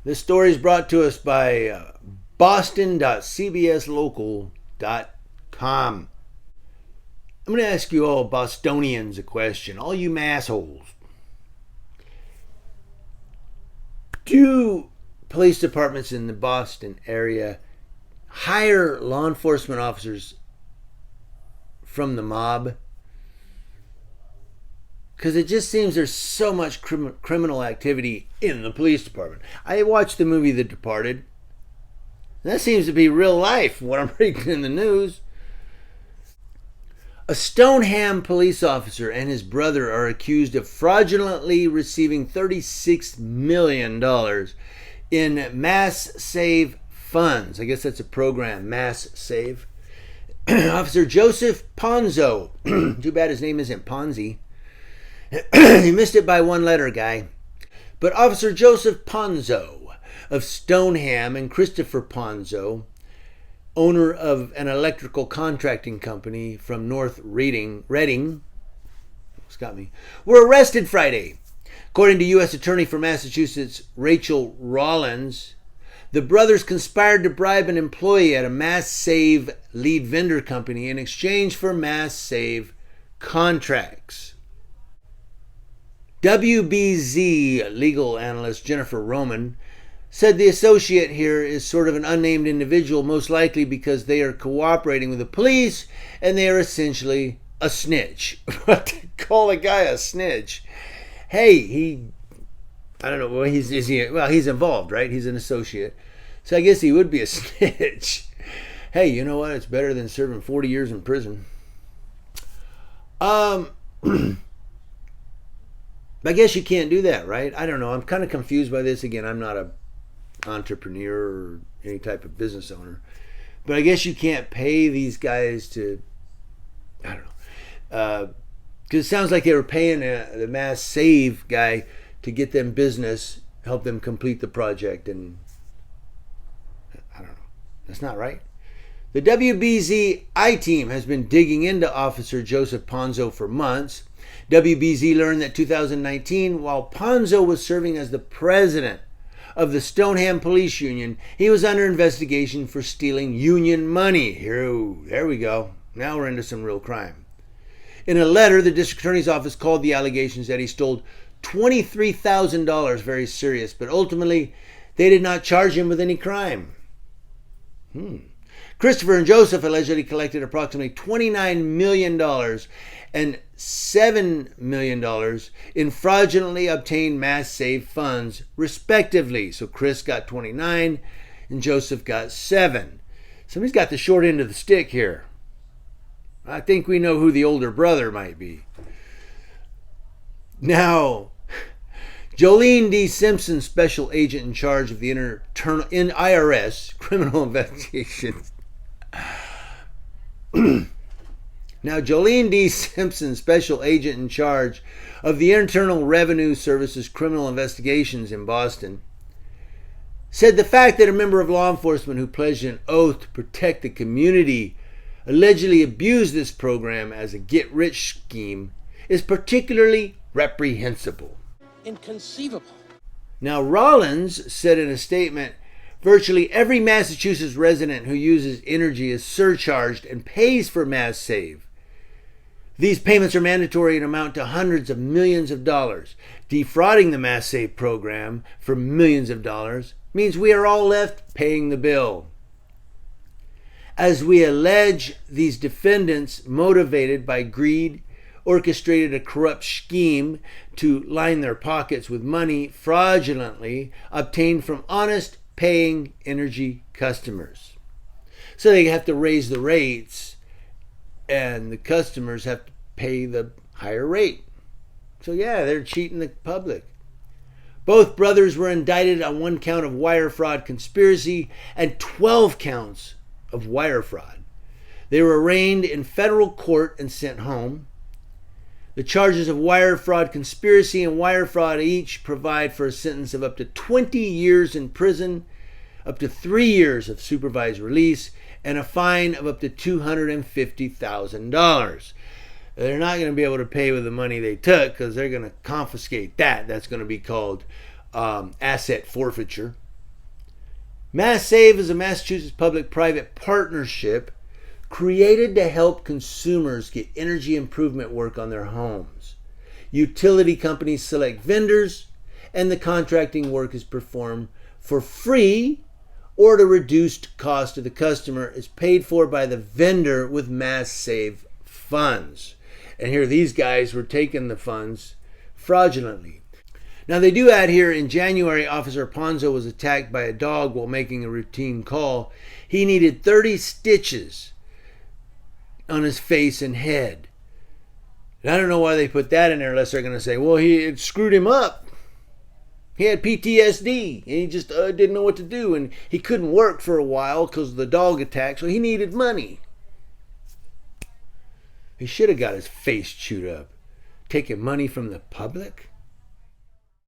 This story is brought to us by boston.cbslocal.com. I'm going to ask you all Bostonians a question, all you massholes. Do police departments in the Boston area hire law enforcement officers from the mob? Because it just seems there's so much criminal activity in the police department. I watched the movie The Departed. That seems to be real life, what I'm reading in the news. A Stoneham police officer and his brother are accused of fraudulently receiving $36 million in Mass Save funds. I guess that's a program, Mass Save. Officer Joseph Ponzo. Too bad his name isn't Ponzi. He missed it by one letter, guy. But Officer Joseph Ponzo of Stoneham and Christopher Ponzo, owner of an electrical contracting company from North Reading, were arrested Friday. According to U.S. Attorney for Massachusetts, Rachel Rollins, the brothers conspired to bribe an employee at a Mass Save lead vendor company in exchange for Mass Save contracts. WBZ legal analyst Jennifer Roman said the associate here is sort of an unnamed individual, most likely because they are cooperating with the police and they are essentially a snitch. But to call a guy a snitch, hey, I don't know, well, he's involved, right? He's an associate. So I guess he would be a snitch. Hey, you know what? It's better than serving 40 years in prison. I guess you can't do that, right? I don't know. I'm kind of confused by this. Again, I'm not an entrepreneur or any type of business owner. But I guess you can't pay these guys to, I don't know. Because it sounds like they were paying the Mass Save guy to get them business, help them complete the project. And I don't know. That's not right. The WBZ I-Team has been digging into Officer Joseph Ponzo for months. WBZ learned that 2019, while Ponzo was serving as the president of the Stoneham Police Union, he was under investigation for stealing union money. There we go. Now we're into some real crime. In a letter, the district attorney's office called the allegations that he stole $23,000 very serious, but ultimately they did not charge him with any crime. Christopher and Joseph allegedly collected approximately $29 million and $7 million in fraudulently obtained Mass Save funds, respectively. So Chris got 29 and Joseph got 7. Somebody's got the short end of the stick here. I think we know who the older brother might be. Now, Jolene D. Simpson, special agent in charge of the IRS criminal investigations. Now, Jolene D. Simpson, special agent in charge of the Internal Revenue Service's criminal investigations in Boston, said the fact that a member of law enforcement who pledged an oath to protect the community allegedly abused this program as a get-rich scheme is particularly reprehensible. Inconceivable. Now, Rollins said in a statement, virtually every Massachusetts resident who uses energy is surcharged and pays for Mass Save. These payments are mandatory and amount to hundreds of millions of dollars. Defrauding the Mass Save program for millions of dollars means we are all left paying the bill. As we allege, these defendants, motivated by greed, orchestrated a corrupt scheme to line their pockets with money fraudulently obtained from honest paying energy customers. So they have to raise the rates and the customers have to pay the higher rate. So yeah, they're cheating the public. Both brothers were indicted on 1 count of wire fraud conspiracy and 12 counts of wire fraud. They were arraigned in federal court and sent home. The charges of wire fraud conspiracy and wire fraud each provide for a sentence of up to 20 years in prison, up to 3 years of supervised release, and a fine of up to $250,000. They're not going to be able to pay with the money they took because they're going to confiscate that. That's going to be called asset forfeiture. Mass Save is a Massachusetts public-private partnership created to help consumers get energy improvement work on their homes. Utility companies select vendors, and the contracting work is performed for free or at a reduced cost to the customer, is paid for by the vendor with Mass Save funds. And here these guys were taking the funds fraudulently. Now they do add here, in January, Officer Ponzo was attacked by a dog while making a routine call. He needed 30 stitches on his face and head. And I don't know why they put that in there unless they're going to say, well, it screwed him up. He had PTSD and he just didn't know what to do, and he couldn't work for a while because of the dog attack, so he needed money. He should have got his face chewed up. Taking money from the public?